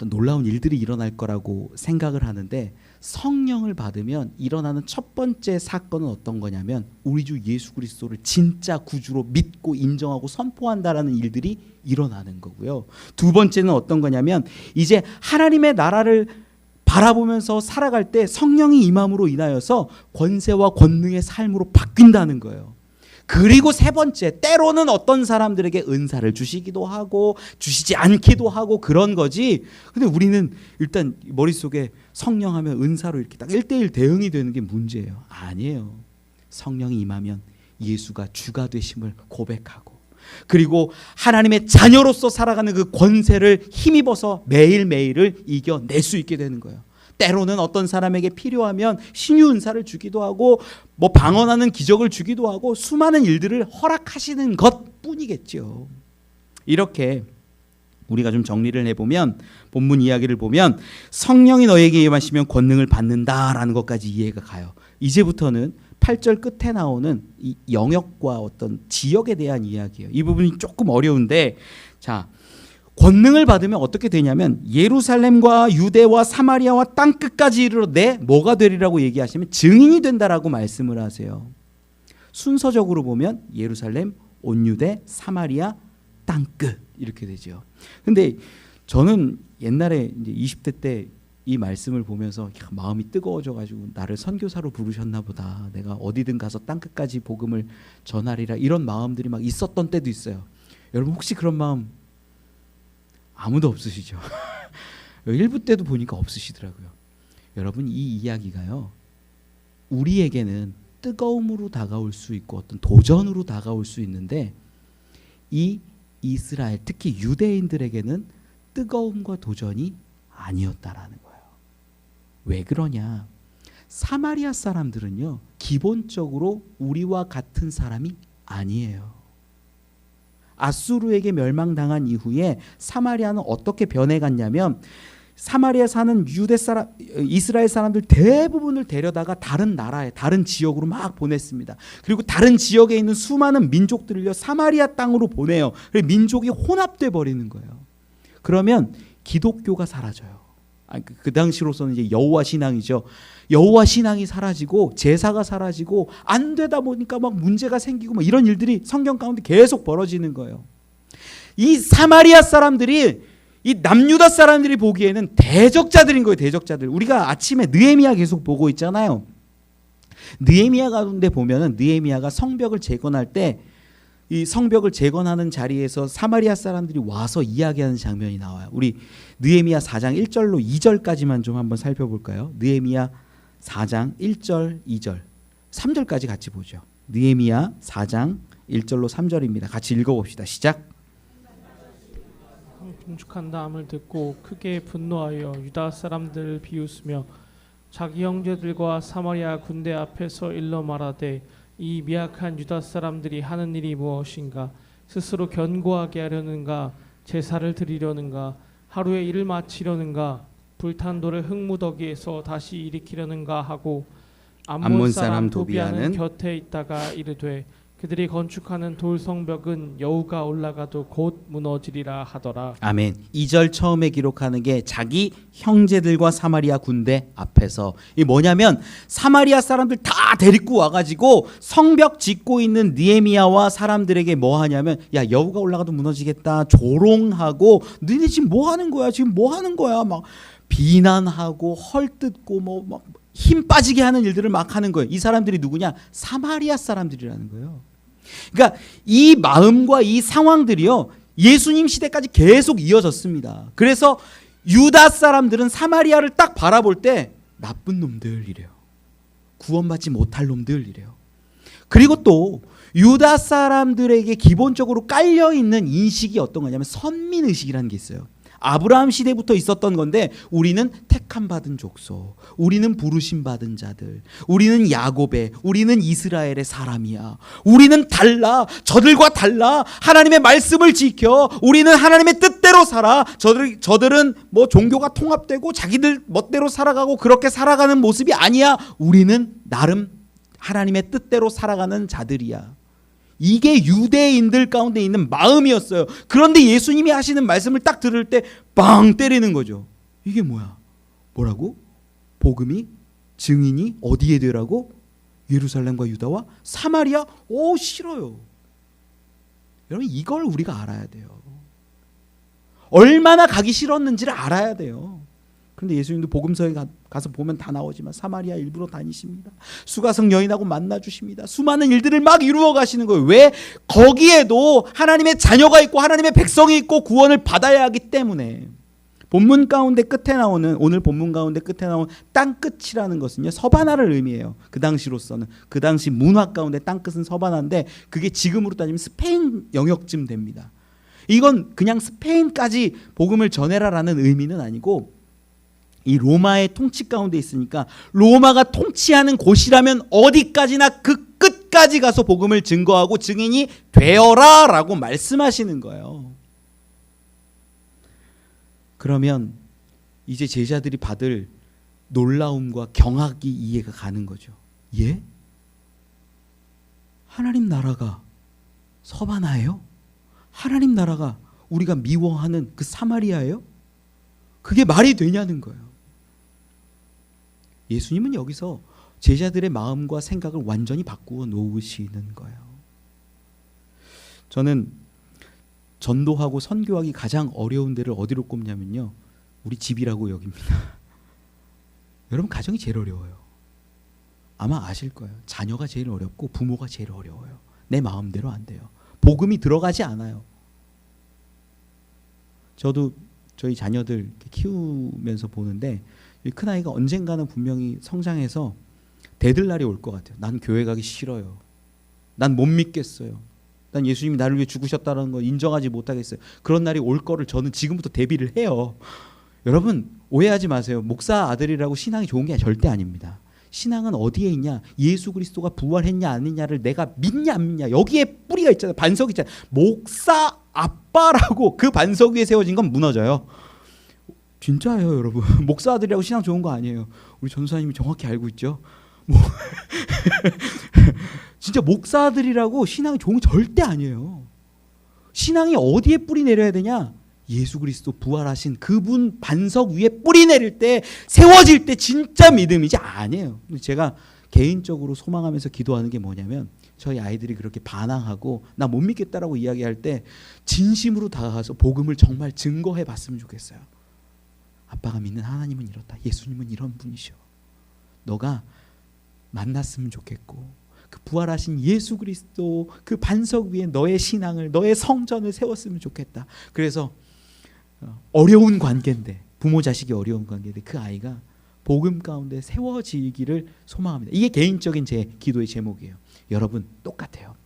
놀라운 일들이 일어날 거라고 생각을 하는데, 성령을 받으면 일어나는 첫 번째 사건은 어떤 거냐면 우리 주 예수 그리스도를 진짜 구주로 믿고 인정하고 선포한다라는 일들이 일어나는 거고요. 두 번째는 어떤 거냐면 이제 하나님의 나라를 바라보면서 살아갈 때 성령이 임함으로 인하여서 권세와 권능의 삶으로 바뀐다는 거예요. 그리고 세 번째, 때로는 어떤 사람들에게 은사를 주시기도 하고 주시지 않기도 하고 그런 거지. 근데 우리는 일단 머릿속에 성령 하면 은사로 이렇게 딱 1대1 대응이 되는 게 문제예요. 아니에요. 성령이 임하면 예수가 주가 되심을 고백하고, 그리고 하나님의 자녀로서 살아가는 그 권세를 힘입어서 매일매일을 이겨낼 수 있게 되는 거예요. 때로는 어떤 사람에게 필요하면 신유 은사를 주기도 하고 뭐 방언하는 기적을 주기도 하고 수많은 일들을 허락하시는 것뿐이겠죠. 이렇게 우리가 좀 정리를 해보면, 본문 이야기를 보면 성령이 너에게 임하시면 권능을 받는다라는 것까지 이해가 가요. 이제부터는 8절 끝에 나오는 이 영역과 어떤 지역에 대한 이야기예요. 이 부분이 조금 어려운데, 자, 권능을 받으면 어떻게 되냐면 예루살렘과 유대와 사마리아와 땅끝까지 이르러 내 뭐가 되리라고 얘기하시면 증인이 된다라고 말씀을 하세요. 순서적으로 보면 예루살렘, 온 유대, 사마리아, 땅끝 이렇게 되죠. 근데 저는 옛날에 이제 20대 때 이 말씀을 보면서 마음이 뜨거워져 가지고 나를 선교사로 부르셨나 보다. 내가 어디든 가서 땅끝까지 복음을 전하리라, 이런 마음들이 막 있었던 때도 있어요. 여러분 혹시 그런 마음 아무도 없으시죠? 1부 때도 보니까 없으시더라고요. 여러분 이 이야기가요, 우리에게는 뜨거움으로 다가올 수 있고 어떤 도전으로 다가올 수 있는데, 이 이스라엘 특히 유대인들에게는 뜨거움과 도전이 아니었다라는 거예요. 왜 그러냐? 사마리아 사람들은요 기본적으로 우리와 같은 사람이 아니에요. 아수르에게 멸망당한 이후에 사마리아는 어떻게 변해갔냐면, 사마리아 사는 유대 사람, 이스라엘 사람들 대부분을 데려다가 다른 나라에, 다른 지역으로 막 보냈습니다. 그리고 다른 지역에 있는 수많은 민족들을요 사마리아 땅으로 보내요. 그래서 민족이 혼합돼 버리는 거예요. 그러면 기독교가 사라져요. 그 당시로서는 이제 여호와 신앙이죠. 여호와 신앙이 사라지고 제사가 사라지고 안 되다 보니까 막 문제가 생기고 막 이런 일들이 성경 가운데 계속 벌어지는 거예요. 이 사마리아 사람들이, 이 남유다 사람들이 보기에는 대적자들인 거예요. 대적자들. 우리가 아침에 느헤미야 계속 보고 있잖아요. 느헤미야 가운데 보면은 느헤미야가 성벽을 재건할 때 이 성벽을 재건하는 자리에서 사마리아 사람들이 와서 이야기하는 장면이 나와요. 우리 느헤미야 4장 1절로 2절까지만 좀 한번 살펴볼까요? 느헤미야 4장 1절, 2절, 3절까지 같이 보죠. 느헤미야 4장 1절로 3절입니다. 같이 읽어봅시다. 시작. 분축한 다음을 듣고 크게 분노하여 유다 사람들을 비웃으며 자기 형제들과 사마리아 군대 앞에서 일러 말하되, 이 미약한 유다 사람들이 하는 일이 무엇인가? 스스로 견고하게 하려는가? 제사를 드리려는가? 하루에 일을 마치려는가? 불탄 돌을 흙무더기에서 다시 일으키려는가 하고, 암몬 사람 도비아는 곁에 있다가 이르되, 그들이 건축하는 돌 성벽은 여우가 올라가도 곧 무너지리라 하더라. 아멘. 2절 처음에 기록하는 게 자기 형제들과 사마리아 군대 앞에서, 이 뭐냐면 사마리아 사람들 다 데리고 와가지고 성벽 짓고 있는 느헤미야와 사람들에게 뭐 하냐면, 야 여우가 올라가도 무너지겠다 조롱하고, 너네 지금 뭐 하는 거야? 지금 뭐 하는 거야? 막 비난하고 헐뜯고 뭐 막 힘 빠지게 하는 일들을 막 하는 거예요. 이 사람들이 누구냐? 사마리아 사람들이라는 거예요. 그러니까 이 마음과 이 상황들이요 예수님 시대까지 계속 이어졌습니다. 그래서 유다 사람들은 사마리아를 딱 바라볼 때 나쁜 놈들이래요. 구원받지 못할 놈들이래요. 그리고 또 유다 사람들에게 기본적으로 깔려있는 인식이 어떤 거냐면 선민의식이라는 게 있어요. 아브라함 시대부터 있었던 건데, 우리는 택함 받은 족속, 우리는 부르심 받은 자들, 우리는 야곱의, 우리는 이스라엘의 사람이야. 우리는 달라. 저들과 달라. 하나님의 말씀을 지켜. 우리는 하나님의 뜻대로 살아. 저들은 뭐 종교가 통합되고 자기들 멋대로 살아가고 그렇게 살아가는 모습이 아니야. 우리는 나름 하나님의 뜻대로 살아가는 자들이야. 이게 유대인들 가운데 있는 마음이었어요. 그런데 예수님이 하시는 말씀을 딱 들을 때 빵 때리는 거죠. 이게 뭐야? 뭐라고? 복음이 증인이 어디에 되라고? 예루살렘과 유다와 사마리아? 오, 싫어요. 여러분 이걸 우리가 알아야 돼요. 얼마나 가기 싫었는지를 알아야 돼요. 그런데 예수님도 복음서에 가서 보면 다 나오지만 사마리아 일부러 다니십니다. 수가성 여인하고 만나 주십니다. 수많은 일들을 막 이루어 가시는 거예요. 왜? 거기에도 하나님의 자녀가 있고 하나님의 백성이 있고 구원을 받아야 하기 때문에. 본문 가운데 끝에 나오는, 오늘 본문 가운데 끝에 나오는 땅끝이라는 것은요, 서바나를 의미해요. 그 당시로서는. 그 당시 문화 가운데 땅끝은 서바나인데 그게 지금으로 따지면 스페인 영역쯤 됩니다. 이건 그냥 스페인까지 복음을 전해라라는 의미는 아니고, 이 로마의 통치 가운데 있으니까 로마가 통치하는 곳이라면 어디까지나 그 끝까지 가서 복음을 증거하고 증인이 되어라 라고 말씀하시는 거예요. 그러면 이제 제자들이 받을 놀라움과 경악이 이해가 가는 거죠. 예? 하나님 나라가 서바나예요? 하나님 나라가 우리가 미워하는 그 사마리아예요? 그게 말이 되냐는 거예요. 예수님은 여기서 제자들의 마음과 생각을 완전히 바꾸어 놓으시는 거예요. 저는 전도하고 선교하기 가장 어려운 데를 어디로 꼽냐면요, 우리 집이라고 여깁니다. 여러분, 가정이 제일 어려워요. 아마 아실 거예요. 자녀가 제일 어렵고 부모가 제일 어려워요. 내 마음대로 안 돼요. 복음이 들어가지 않아요. 저도 저희 자녀들 키우면서 보는데 큰아이가 언젠가는 분명히 성장해서 대들 날이 올 것 같아요. 난 교회 가기 싫어요. 난 못 믿겠어요. 난 예수님이 나를 위해 죽으셨다는 거 인정하지 못하겠어요. 그런 날이 올 거를 저는 지금부터 대비를 해요. 여러분, 오해하지 마세요. 목사 아들이라고 신앙이 좋은 게 절대 아닙니다. 신앙은 어디에 있냐? 예수 그리스도가 부활했냐 아니냐를 내가 믿냐 안 믿냐, 여기에 뿌리가 있잖아요. 반석이 있잖아요. 목사 아빠라고 그 반석 위에 세워진 건 무너져요. 진짜예요, 여러분. 목사 아들이라고 신앙 좋은 거 아니에요. 우리 전도사님이 정확히 알고 있죠. 진짜 목사 아들이라고 신앙이 좋은 거 절대 아니에요. 신앙이 어디에 뿌리 내려야 되냐? 예수 그리스도 부활하신 그분 반석 위에 뿌리 내릴 때, 세워질 때 진짜 믿음이지 아니에요. 제가 개인적으로 소망하면서 기도하는 게 뭐냐면, 저희 아이들이 그렇게 반항하고 나 못 믿겠다라고 이야기할 때 진심으로 다가가서 복음을 정말 증거해 봤으면 좋겠어요. 아빠가 믿는 하나님은 이렇다. 예수님은 이런 분이셔. 너가 만났으면 좋겠고, 그 부활하신 예수 그리스도 그 반석 위에 너의 신앙을, 너의 성전을 세웠으면 좋겠다. 그래서 어려운 관계인데, 부모 자식이 어려운 관계인데 그 아이가 복음 가운데 세워지기를 소망합니다. 이게 개인적인 제 기도의 제목이에요. 여러분, 똑같아요.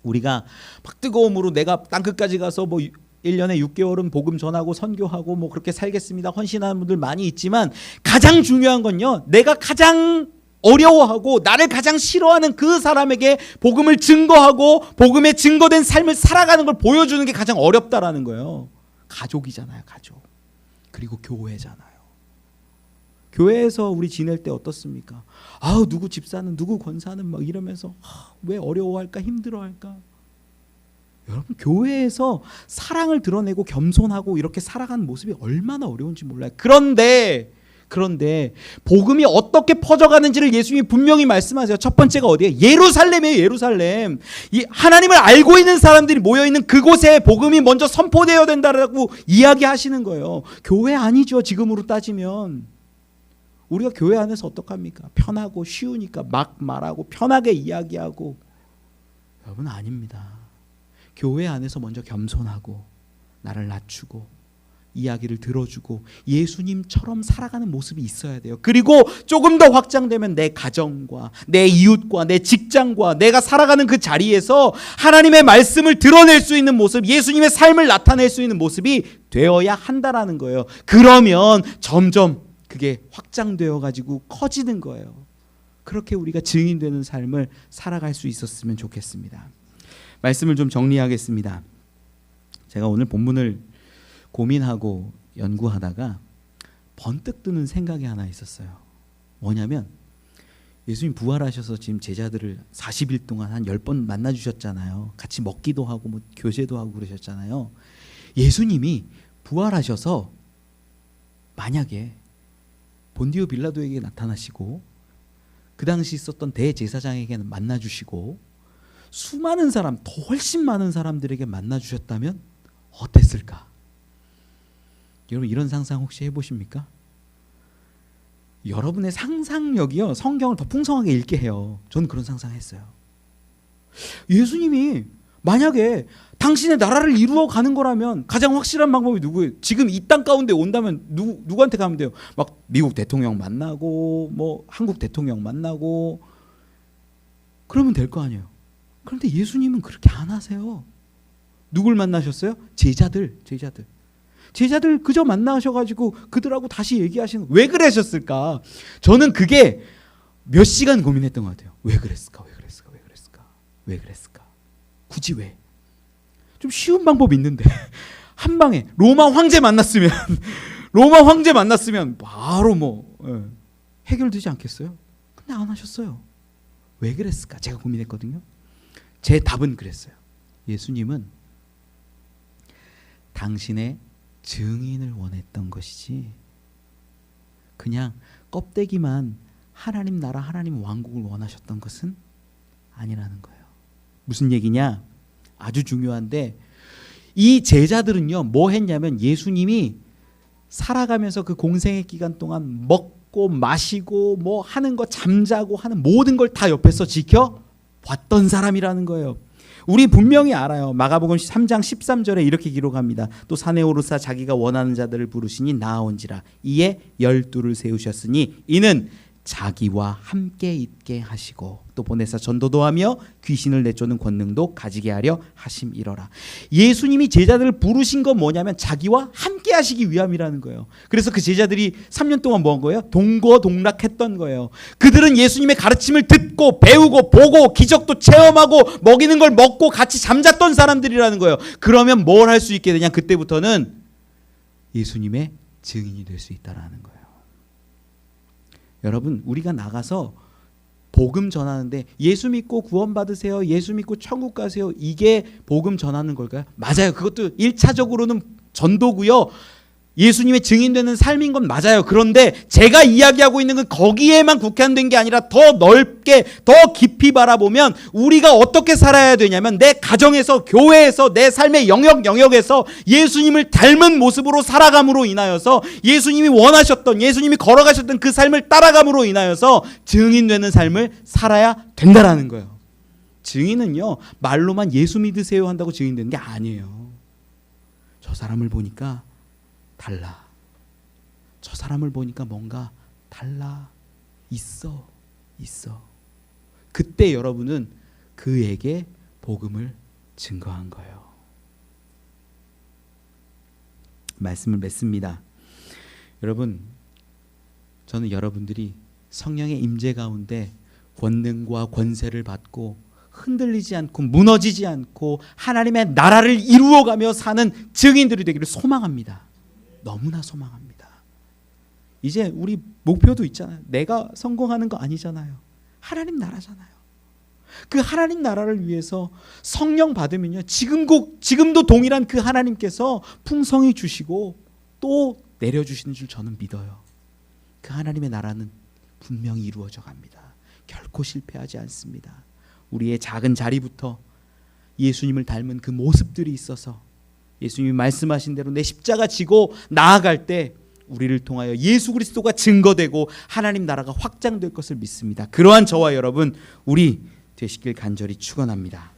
우리가 막 뜨거움으로 내가 땅끝까지 가서 뭐 1년에 6개월은 복음 전하고 선교하고 뭐 그렇게 살겠습니다, 헌신하는 분들 많이 있지만, 가장 중요한 건요, 내가 가장 어려워하고 나를 가장 싫어하는 그 사람에게 복음을 증거하고 복음에 증거된 삶을 살아가는 걸 보여주는 게 가장 어렵다라는 거예요. 가족이잖아요, 가족. 그리고 교회잖아요. 교회에서 우리 지낼 때 어떻습니까? 아우, 누구 집사는, 누구 권사는 막 이러면서 왜 어려워할까, 힘들어할까? 여러분, 교회에서 사랑을 드러내고 겸손하고 이렇게 살아가는 모습이 얼마나 어려운지 몰라요. 그런데 복음이 어떻게 퍼져가는지를 예수님이 분명히 말씀하세요. 첫 번째가 어디예요? 예루살렘이에요. 예루살렘. 이 하나님을 알고 있는 사람들이 모여있는 그곳에 복음이 먼저 선포되어야 된다라고 이야기하시는 거예요. 교회 아니죠, 지금으로 따지면. 우리가 교회 안에서 어떡합니까? 편하고 쉬우니까 막 말하고 편하게 이야기하고. 여러분, 아닙니다. 교회 안에서 먼저 겸손하고 나를 낮추고 이야기를 들어주고 예수님처럼 살아가는 모습이 있어야 돼요. 그리고 조금 더 확장되면 내 가정과 내 이웃과 내 직장과 내가 살아가는 그 자리에서 하나님의 말씀을 드러낼 수 있는 모습, 예수님의 삶을 나타낼 수 있는 모습이 되어야 한다라는 거예요. 그러면 점점 그게 확장되어 가지고 커지는 거예요. 그렇게 우리가 증인되는 삶을 살아갈 수 있었으면 좋겠습니다. 말씀을 좀 정리하겠습니다. 제가 오늘 본문을 고민하고 연구하다가 번뜩 드는 생각이 하나 있었어요. 뭐냐면, 예수님 부활하셔서 지금 제자들을 40일 동안 한 10번 만나주셨잖아요. 같이 먹기도 하고 뭐 교제도 하고 그러셨잖아요. 예수님이 부활하셔서 만약에 본디오 빌라도에게 나타나시고 그 당시 있었던 대제사장에게는 만나주시고 수많은 사람, 더 훨씬 많은 사람들에게 만나주셨다면 어땠을까? 여러분, 이런 상상 혹시 해보십니까? 여러분의 상상력이요 성경을 더 풍성하게 읽게 해요. 저는 그런 상상했어요. 예수님이 만약에 당신의 나라를 이루어 가는 거라면 가장 확실한 방법이 누구예요? 지금 이 땅 가운데 온다면 누구한테 가면 돼요? 막 미국 대통령 만나고 뭐 한국 대통령 만나고 그러면 될 거 아니에요. 그런데 예수님은 그렇게 안 하세요. 누굴 만나셨어요? 제자들 그저 만나셔가지고 그들하고 다시 얘기하시는. 왜 그러셨을까? 저는 그게 몇 시간 고민했던 것 같아요. 왜 그랬을까? 굳이 왜? 좀 쉬운 방법이 있는데 한 방에 로마 황제 만났으면 바로 뭐 해결되지 않겠어요? 근데 안 하셨어요. 왜 그랬을까? 제가 고민했거든요. 제 답은 그랬어요. 예수님은 당신의 증인을 원했던 것이지 그냥 껍데기만 하나님 나라 하나님 왕국을 원하셨던 것은 아니라는 거예요. 무슨 얘기냐? 아주 중요한데 이 제자들은요 뭐 했냐면 예수님이 살아가면서 그 공생의 기간 동안 먹고 마시고 뭐 하는 거 잠자고 하는 모든 걸 다 옆에서 지켜봤던 사람이라는 거예요. 우리 분명히 알아요. 마가복음 3장 13절에 이렇게 기록합니다. 또 산에 오르사 자기가 원하는 자들을 부르시니 나아온지라. 이에 12를 세우셨으니 이는 자기와 함께 있게 하시고 또 보내사 전도도 하며 귀신을 내쫓는 권능도 가지게 하려 하심이러라. 예수님이 제자들을 부르신 건 뭐냐면 자기와 함께 하시기 위함이라는 거예요. 그래서 그 제자들이 3년 동안 뭐 한 거예요? 동거동락했던 거예요. 그들은 예수님의 가르침을 듣고 배우고 보고 기적도 체험하고 먹이는 걸 먹고 같이 잠잤던 사람들이라는 거예요. 그러면 뭘 할 수 있게 되냐? 그때부터는 예수님의 증인이 될 수 있다라는 거예요. 여러분 우리가 나가서 복음 전하는데 예수 믿고 구원 받으세요. 예수 믿고 천국 가세요. 이게 복음 전하는 걸까요? 맞아요. 그것도 1차적으로는 전도고요. 예수님의 증인되는 삶인 건 맞아요. 그런데 제가 이야기하고 있는 건 거기에만 국한된 게 아니라 더 넓게 더 깊이 바라보면 우리가 어떻게 살아야 되냐면 내 가정에서 교회에서 내 삶의 영역에서 예수님을 닮은 모습으로 살아감으로 인하여서 예수님이 원하셨던 예수님이 걸어가셨던 그 삶을 따라감으로 인하여서 증인되는 삶을 살아야 된다라는 거예요. 증인은요 말로만 예수 믿으세요 한다고 증인되는 게 아니에요. 저 사람을 보니까 달라. 저 사람을 보니까 뭔가 달라. 있어. 그때 여러분은 그에게 복음을 증거한 거예요. 말씀을 맺습니다. 여러분, 저는 여러분들이 성령의 임재 가운데 권능과 권세를 받고 흔들리지 않고 무너지지 않고 하나님의 나라를 이루어가며 사는 증인들이 되기를 소망합니다. 너무나 소망합니다. 이제 우리 목표도 있잖아요. 내가 성공하는 거 아니잖아요. 하나님 나라잖아요. 그 하나님 나라를 위해서 성령 받으면요 지금도 동일한 그 하나님께서 풍성히 주시고 또 내려주시는 줄 저는 믿어요. 그 하나님의 나라는 분명히 이루어져 갑니다. 결코 실패하지 않습니다. 우리의 작은 자리부터 예수님을 닮은 그 모습들이 있어서 예수님이 말씀하신 대로 내 십자가 지고 나아갈 때 우리를 통하여 예수 그리스도가 증거되고 하나님 나라가 확장될 것을 믿습니다. 그러한 저와 여러분 우리 되시길 간절히 축원합니다.